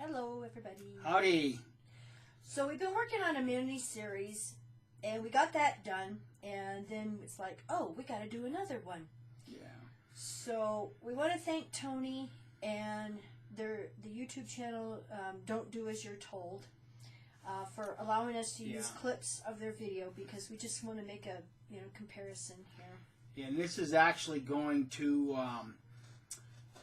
Hello, everybody. Howdy. So we've been working on a mini series, and we got that done, and then it's like, oh, we got to do another one. Yeah. So we want to thank Tony and the YouTube channel, Don't Do As You're Told, for allowing us to use clips of their video, because we just want to make a comparison here. Yeah, and this is actually going to,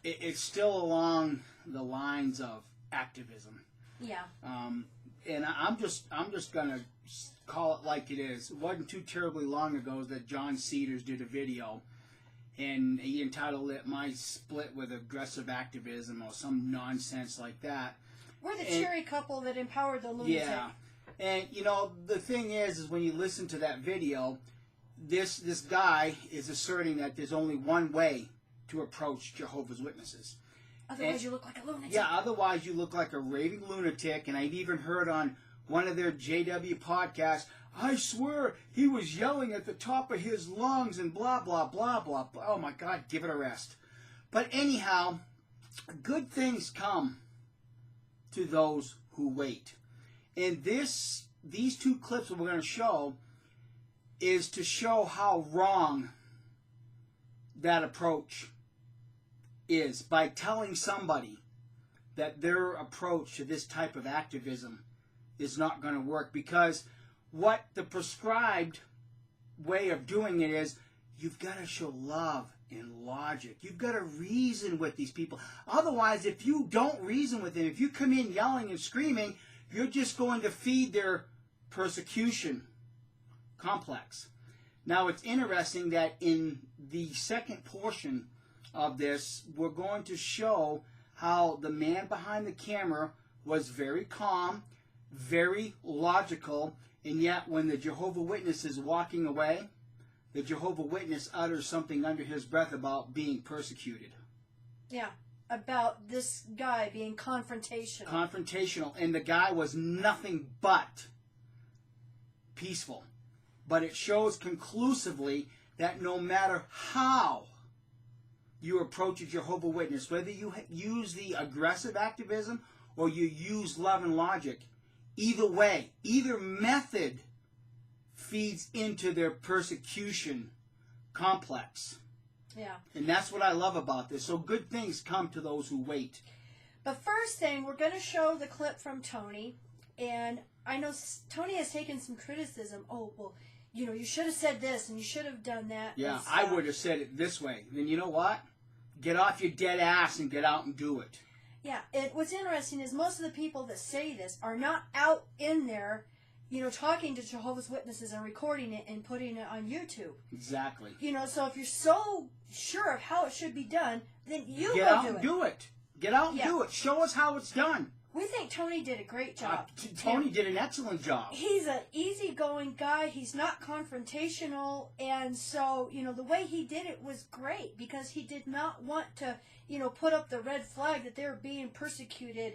it's still along the lines of activism. Yeah. And I'm just gonna call it like it is. It wasn't too terribly long ago that John Cedars did a video, and he entitled it "My Split with Aggressive Activism" or some nonsense like that. We're the cheery couple that empowered the lunatic. Yeah, and the thing is when you listen to that video, this guy is asserting that there's only one way to approach Jehovah's Witnesses. Otherwise, you look like a lunatic. Yeah, otherwise you look like a raving lunatic. And I've even heard on one of their JW podcasts, I swear he was yelling at the top of his lungs and blah, blah, blah, blah, blah. Oh, my God, give it a rest. But anyhow, good things come to those who wait. And these two clips that we're going to show is to show how wrong that approach is, by telling somebody that their approach to this type of activism is not going to work. Because what the prescribed way of doing it is, you've got to show love and logic. You've got to reason with these people. Otherwise, if you don't reason with them, if you come in yelling and screaming, you're just going to feed their persecution complex. Now, it's interesting that in the second portion of this, we're going to show how the man behind the camera was very calm, very logical, and yet when the Jehovah Witness is walking away, the Jehovah Witness utters something under his breath about being persecuted. Yeah, about this guy being confrontational. Confrontational, and the guy was nothing but peaceful. But it shows conclusively that no matter how you approach a Jehovah Witness, whether you use the aggressive activism or you use love and logic, either way, either method feeds into their persecution complex. Yeah. And that's what I love about this. So good things come to those who wait. But first thing, we're going to show the clip from Tony. And I know Tony has taken some criticism. Oh, well, you should have said this and you should have done that. Yeah, I would have said it this way. Then you know what? Get off your dead ass and get out and do it. Yeah, and what's interesting is most of the people that say this are not out in there, talking to Jehovah's Witnesses and recording it and putting it on YouTube. Exactly. So if you're so sure of how it should be done, then you get out and do it. Get out and do it. Show us how it's done. We think Tony did a great job. Tony did an excellent job. He's an easygoing guy. He's not confrontational. And so, the way he did it was great, because he did not want to, put up the red flag that they were being persecuted,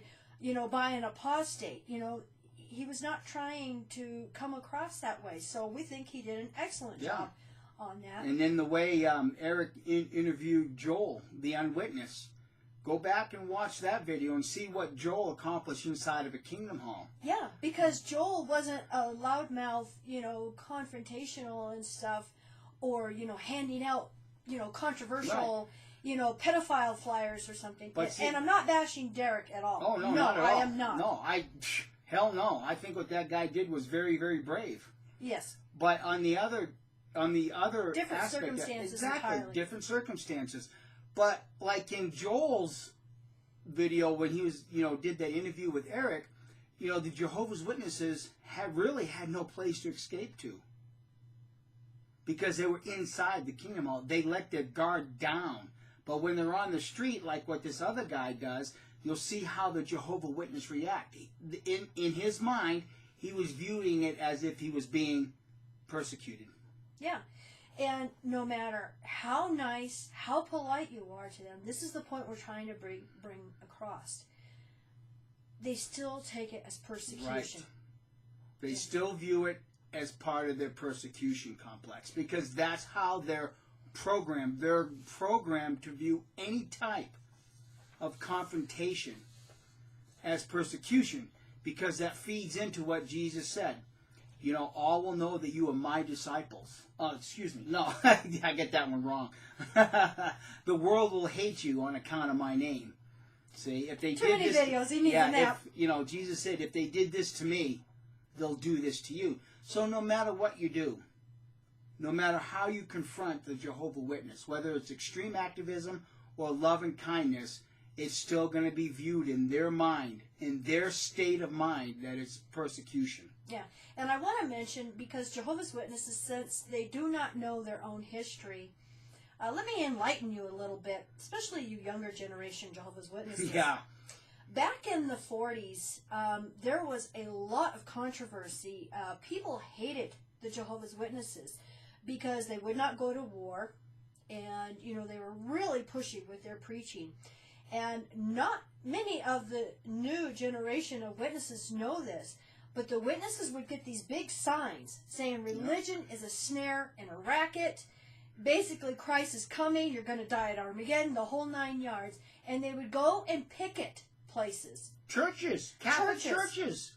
by an apostate. He was not trying to come across that way. So we think he did an excellent job on that. And then the way Eric interviewed Joel, the unwitness. Go back and watch that video and see what Joel accomplished inside of a kingdom hall. Yeah, because Joel wasn't a loudmouth, confrontational and stuff, or, handing out, controversial, pedophile flyers or something. But see, and I'm not bashing Derek at all. Oh, no, no, not at all. I am not. No, hell no. I think what that guy did was very, very brave. Yes. But on the other different aspect, circumstances exactly, entirely. Different circumstances. But like in Joel's video when he was, did that interview with Eric, the Jehovah's Witnesses really had no place to escape to, because they were inside the kingdom hall. They let their guard down. But when they're on the street, like what this other guy does, you'll see how the Jehovah Witness react. In his mind, he was viewing it as if he was being persecuted. Yeah. And no matter how nice, how polite you are to them, this is the point we're trying to bring across. They still take it as persecution. Right. They still view it as part of their persecution complex, because that's how they're programmed. They're programmed to view any type of confrontation as persecution, because that feeds into what Jesus said. You know, all will know that you are my disciples. Oh, excuse me. No, I get that one wrong. The world will hate you on account of my name. See, if they Too did many this, videos. He needs a nap. you know, Jesus said, if they did this to me, they'll do this to you. So no matter what you do, no matter how you confront the Jehovah's Witness, whether it's extreme activism or love and kindness, it's still going to be viewed in their mind, in their state of mind, that it's persecution. Yeah, and I want to mention, because Jehovah's Witnesses, since they do not know their own history, let me enlighten you a little bit, especially you younger generation Jehovah's Witnesses. Yeah. Back in the 40s, there was a lot of controversy. People hated the Jehovah's Witnesses because they would not go to war, and, you know, they were really pushy with their preaching. And not many of the new generation of witnesses know this, but the witnesses would get these big signs saying religion is a snare and a racket. Basically, Christ is coming, you're going to die at Armageddon, the whole 9 yards. And they would go and picket places. Churches. Catholic churches.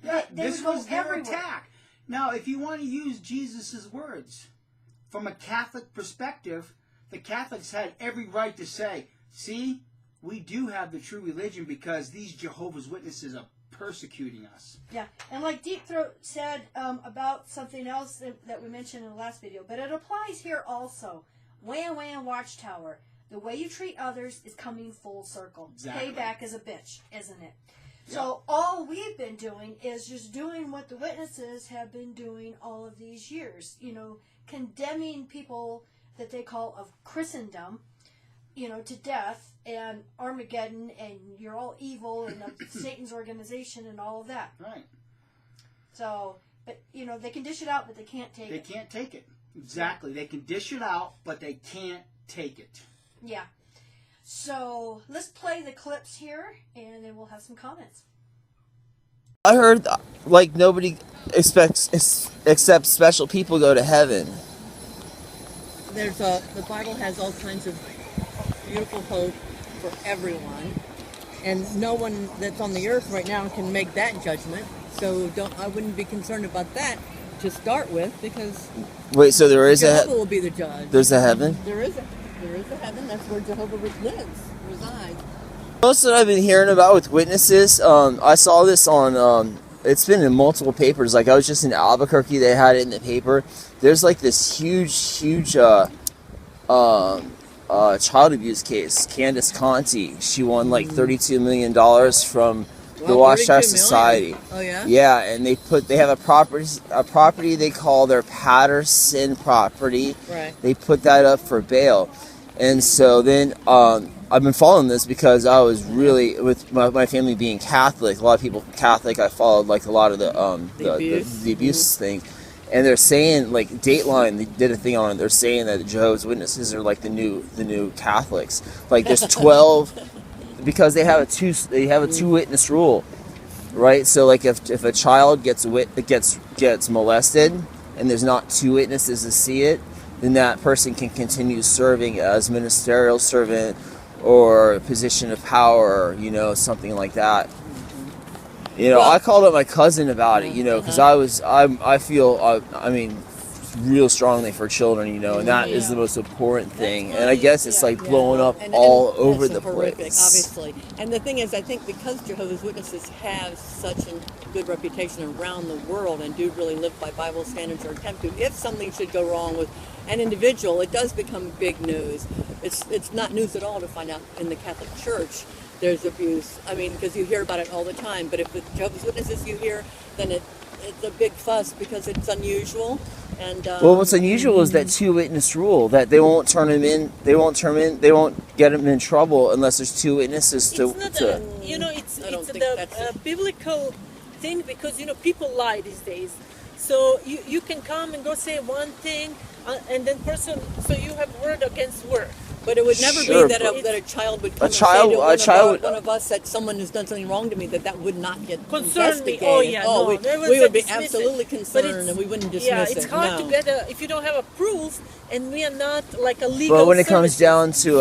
Yeah, this was their attack. Now, if you want to use Jesus' words, from a Catholic perspective, the Catholics had every right to say, see, we do have the true religion because these Jehovah's Witnesses are persecuting us. Yeah, and like Deep Throat said about something else that we mentioned in the last video, but it applies here also. Wham Wham Watchtower. The way you treat others is coming full circle. Exactly. Payback is a bitch, isn't it? Yep. So all we've been doing is just doing what the witnesses have been doing all of these years. You know, condemning people that they call of Christendom, you know, to death and Armageddon, and you're all evil and Satan's organization and all of that. Right. So, but, you know, they can dish it out, but they can't take it. They can't take it. Exactly. They can dish it out, but they can't take it. Yeah. So, let's play the clips here, and then we'll have some comments. I heard, like, nobody expects except special people go to heaven. The Bible has all kinds of beautiful hope for everyone, and no one that's on the earth right now can make that judgment. So I wouldn't be concerned about that to start with, because Wait, so there is Jehovah will be the judge. There's a heaven? There is a heaven. That's where Jehovah resides. Most that I've been hearing about with witnesses, I saw this on, it's been in multiple papers. Like, I was just in Albuquerque, they had it in the paper. There's like this huge child abuse case. Candace Conti, she won like $32 million from the Watchtower Society. Oh yeah? Yeah, and they have a property they call their Patterson property. Right. They put that up for bail. And so then I've been following this because I was really, with my family being Catholic, a lot of people Catholic, I followed like a lot of the abuse thing. And they're saying, like, Dateline, they did a thing on it, they're saying that the Jehovah's Witnesses are like the new Catholics. Like, there's 12 because they have a two witness rule, right? So like if a child gets molested and there's not two witnesses to see it, then that person can continue serving as ministerial servant or a position of power, you know, something like that. You know, I called up my cousin about it, you know, because I feel real strongly for children, you know, and that is the most important thing. And I guess it's like blowing up all over the horrific, place. Obviously. And the thing is, I think because Jehovah's Witnesses have such a good reputation around the world and do really live by Bible standards, or attempt to, if something should go wrong with an individual, it does become big news. It's not news at all to find out in the Catholic Church there's abuse. I mean, because you hear about it all the time. But if the Jehovah's Witnesses you hear, then it's a big fuss because it's unusual. And well, what's unusual is that two witness rule, that they won't they won't get them in trouble unless there's two witnesses it's a biblical thing, because, you know, people lie these days. So you can come and go say one thing, and then so you have word against word. But it would never Sure, be that but- that a child would come and child- say to a child- one of us that someone has done something wrong to me, that would not get Concern me. investigated. Oh, yeah, no, we, they would we would be dismiss it. absolutely But concerned it's- and we wouldn't dismiss Yeah, it. it's hard no. to get if you don't have a proof, and we are not like a legal. But when it comes services. down to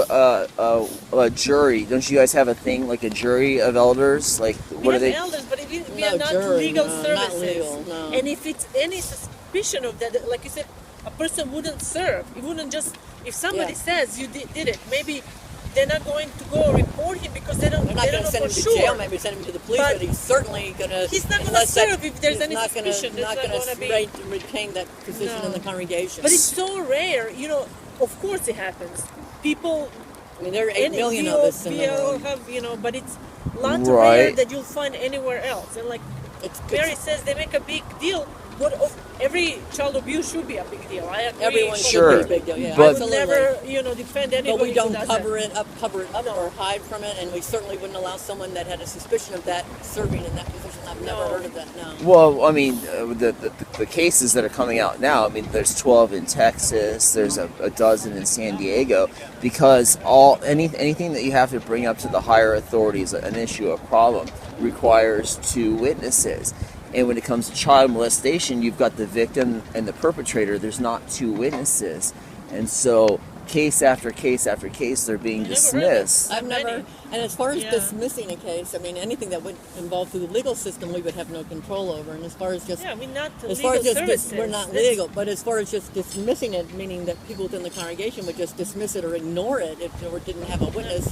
a jury, don't you guys have a thing like a jury of elders? Like, We what are have they? elders, but we No, are not jury, legal no, services. not legal, no. And if it's any suspicion of that, like you said, a person wouldn't serve. It wouldn't just. If somebody Yeah. says you did it, maybe they're not going to go report him because they don't. They're not they going don't to know send for him to sure. jail, maybe send him to the police, But but he's certainly going to. he's not gonna serve if there's any suspicion. It's Not not going gonna to be- retain that position No. in the congregation. But it's so rare, Of course, it happens. People. I mean, there are 8 Any million of we us in all, the we all world. have, but it's lots Right. rare that you'll find anywhere else. And like It's, Mary says, they make a big deal. But every child abuse should be a big deal. I agree. everyone Sure, should be a big deal. Yeah, but- I would absolutely. never, defend anybody. But we don't who does cover that. it up or hide from it, and we certainly wouldn't allow someone that had a suspicion of that serving in that position. I've never No. heard of that. No. Well, I mean, the cases that are coming out now. I mean, there's 12 in Texas. There's a dozen in San Diego, because anything that you have to bring up to the higher authorities, an issue, a problem, requires 2 witnesses. And when it comes to child molestation, you've got the victim and the perpetrator. There's not 2 witnesses, and so case after case after case, they're being I never heard that. dismissed. I've never, Many. and as far as Yeah. dismissing a case, I mean, anything that would involve through the legal system, we would have no control over. And as far as just, Yeah, we're not as legal far as just, services. we're not That's- legal, but as far as just dismissing it, meaning that people within the congregation would just dismiss it or ignore it if they didn't have a witness.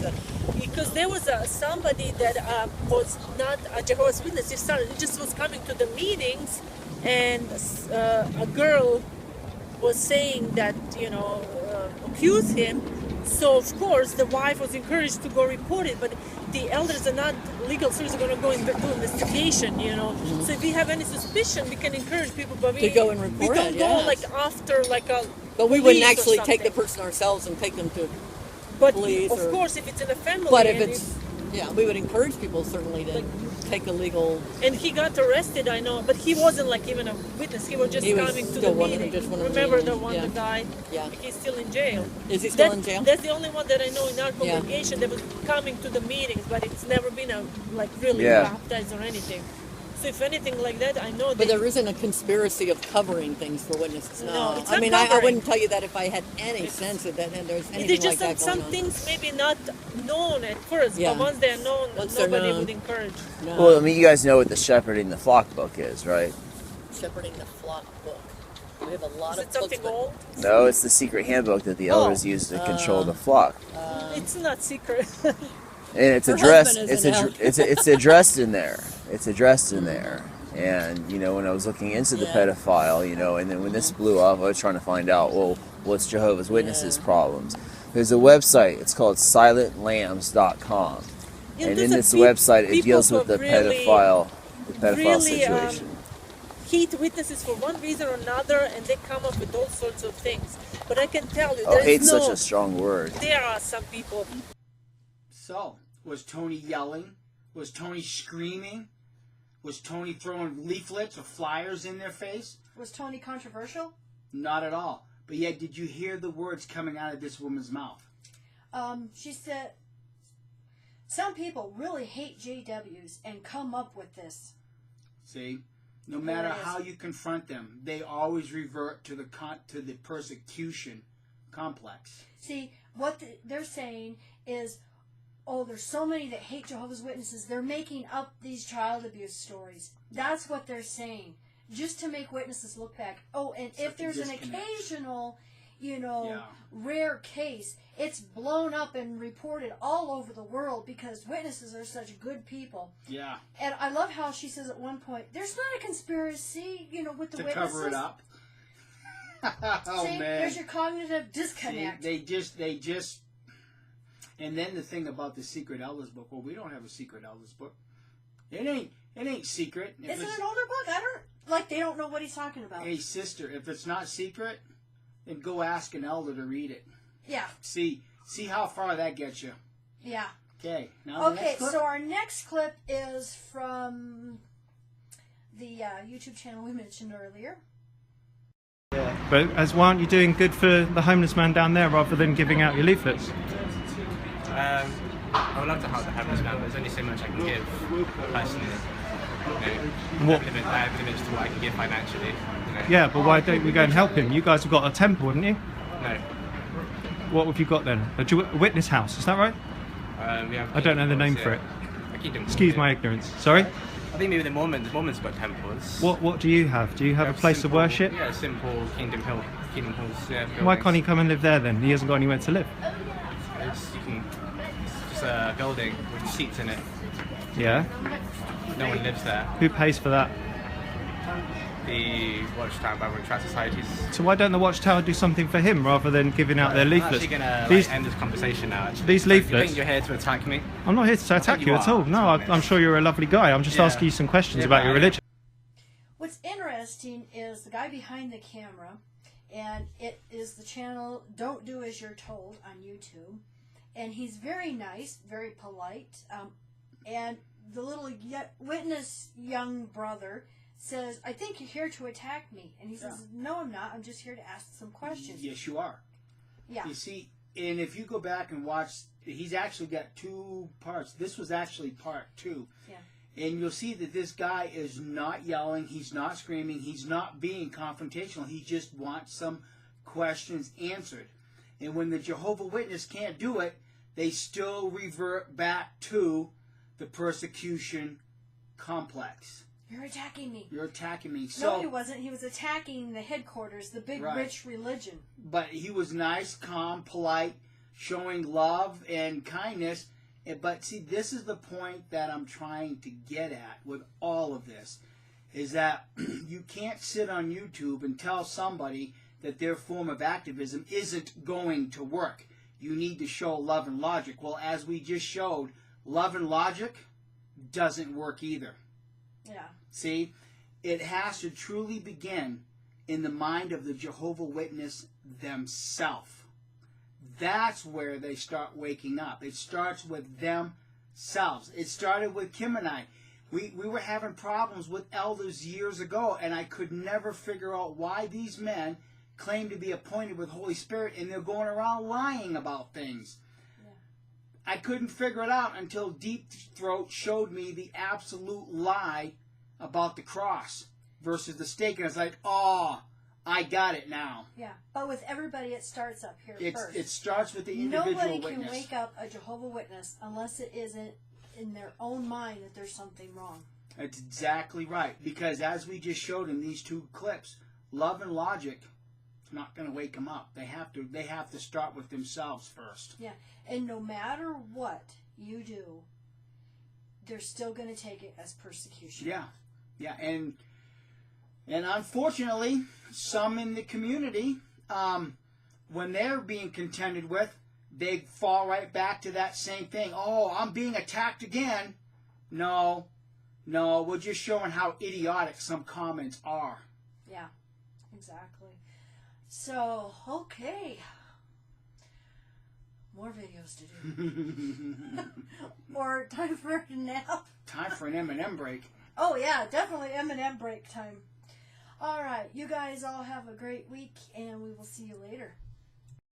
Because there was somebody that was not a Jehovah's Witness. He just was coming to the meetings, and a girl was saying that accused him. So of course the wife was encouraged to go report it, but the elders are not legal services, are going to go and do investigation. So if we have any suspicion, we can encourage people, but To go and report we don't it, go yes. like after like a. But we police wouldn't or actually take the something. person ourselves and take them to. But police of or- course, if it's in a family, But if and it's, yeah, we would encourage people certainly to take a legal. And he got arrested, I know, but he wasn't like even a witness. He was just He was coming to still the one of meeting. the- just one of the Remember the meetings, one, yeah. the guy? Yeah. He's still in jail. Is he still in jail? That's the only one that I know in our congregation that was coming to the meetings, but it's never been really Yeah. baptized or anything. So if anything like that, I know But that. there isn't a conspiracy of covering things for witnesses. No, it's I not mean, I covering. wouldn't tell you that if I had any sense of that, and there's anything There's like just that some going on. things maybe not known at first, Yeah. but once they're known, Once they're nobody known. would encourage. No. Well, I mean, you guys know what the shepherding the flock book is, right? Shepherding the flock book. We have a lot Is of it something books, old? No, it's the secret handbook that the elders use to control the flock. It's not secret. And it's Her addressed. husband It's is an it's addressed in there. It's addressed in there. And when I was looking into the Yeah. pedophile, and then when this blew up, I was trying to find out, well, what's Jehovah's Witnesses' Yeah. problems? There's a website. It's called SilentLambs.com, Yeah, and there's in a this peop- website, it people deals who with the really- pedophile really, situation. hate witnesses for one reason or another, and they come up with all sorts of things. But I can tell you, Oh, there's hate's no. such a strong word. There are some people. So, was Tony yelling? Was Tony screaming? Was Tony throwing leaflets or flyers in their face? Was Tony controversial? Not at all. But yet, did you hear the words coming out of this woman's mouth? She said, some people really hate JWs and come up with this. See? No matter There it is. how you confront them, they always revert to the persecution complex. See, what they're saying is, oh, there's so many that hate Jehovah's Witnesses. They're making up these child abuse stories. That's what they're saying, just to make witnesses look back. Oh, and Such if a there's an disconnect. occasional, Yeah. rare case, it's blown up and reported all over the world because witnesses are such good people. Yeah. And I love how she says at one point, there's not a conspiracy, with the To witnesses. cover it up. Oh, See, man. there's your cognitive See, disconnect. they just. And then the thing about the secret elders book. Well, we don't have a secret elders book. It ain't secret. If Is it it's- an older book? They don't know what he's talking about. Hey, sister, if it's not secret, then go ask an elder to read it. Yeah, See how far that gets you. yeah. Okay. Now the Okay, next clip. so our next clip is from the YouTube channel we mentioned earlier. But but why aren't you doing good for the homeless man down there rather than giving out your leaflets? I would love to help the homeless man, but there's only so much I can give personally. You know, I have limits to what I can give financially. You know. Yeah, but why don't we go and help him? You guys have got a temple, haven't you? No. What have you got then? A witness house, is that right? We have I don't know the name for it. Excuse my ignorance. Sorry? I think maybe the Mormons got temples. What do you have? Do you have a place simple, of worship? Yeah, simple Kingdom Hills. Yeah, Why can't he come and live there then? He hasn't got anywhere to live. It's just a building with seats in it. Yeah. No one lives there. Who pays for that? The Watchtower Bible and Tract Societies. So why don't the Watchtower do something for him rather than giving out their leaflets? I'm actually going to end this conversation now. Actually. These leaflets. You think you're here to attack me? I'm not here to attack you at all. No, I'm sure you're a lovely guy. I'm just asking you some questions about your religion. What's interesting is the guy behind the camera, and it is the channel Don't Do As You're Told on YouTube, and he's very nice, very polite, and the little witness young brother says, I think you're here to attack me. And he says, no, I'm not. I'm just here to ask some questions. Yes, you are. Yeah. You see, and if you go back and watch, he's actually got 2 parts. This was actually part 2. Yeah. And you'll see that this guy is not yelling. He's not screaming. He's not being confrontational. He just wants some questions answered. And when the Jehovah's Witness can't do it, they still revert back to the persecution complex. You're attacking me. You're attacking me. So, no, he wasn't. He was attacking the headquarters, the big rich religion. But he was nice, calm, polite, showing love and kindness. But see, this is the point that I'm trying to get at with all of this, is that you can't sit on YouTube and tell somebody that their form of activism isn't going to work. You need to show love and logic. Well, as we just showed, love and logic doesn't work either. Yeah. See, it has to truly begin in the mind of the Jehovah's Witness themselves. That's where they start waking up. It starts with themselves. It started with Kim and I. We were having problems with elders years ago, and I could never figure out why these men claim to be appointed with Holy Spirit, and they're going around lying about things. I couldn't figure it out until Deep Throat showed me the absolute lie about the cross versus the stake. And I was like, oh, I got it now. Yeah, but with everybody, it starts up here first. It starts with the individual Nobody witness. can wake up a Jehovah's Witness unless it isn't in their own mind that there's something wrong. That's exactly right. Because as we just showed in these 2 clips, love and logic is not going to wake them up. They have to start with themselves first. Yeah. And no matter what you do, they're still going to take it as persecution. Yeah, yeah, and unfortunately, some in the community, when they're being contended with, they fall right back to that same thing. Oh, I'm being attacked again. No, we're just showing how idiotic some comments are. Yeah, exactly. So, okay. More videos to do. Or time for a nap. Time for an M&M break. Oh, yeah, definitely M&M break time. All right, you guys all have a great week, and we will see you later.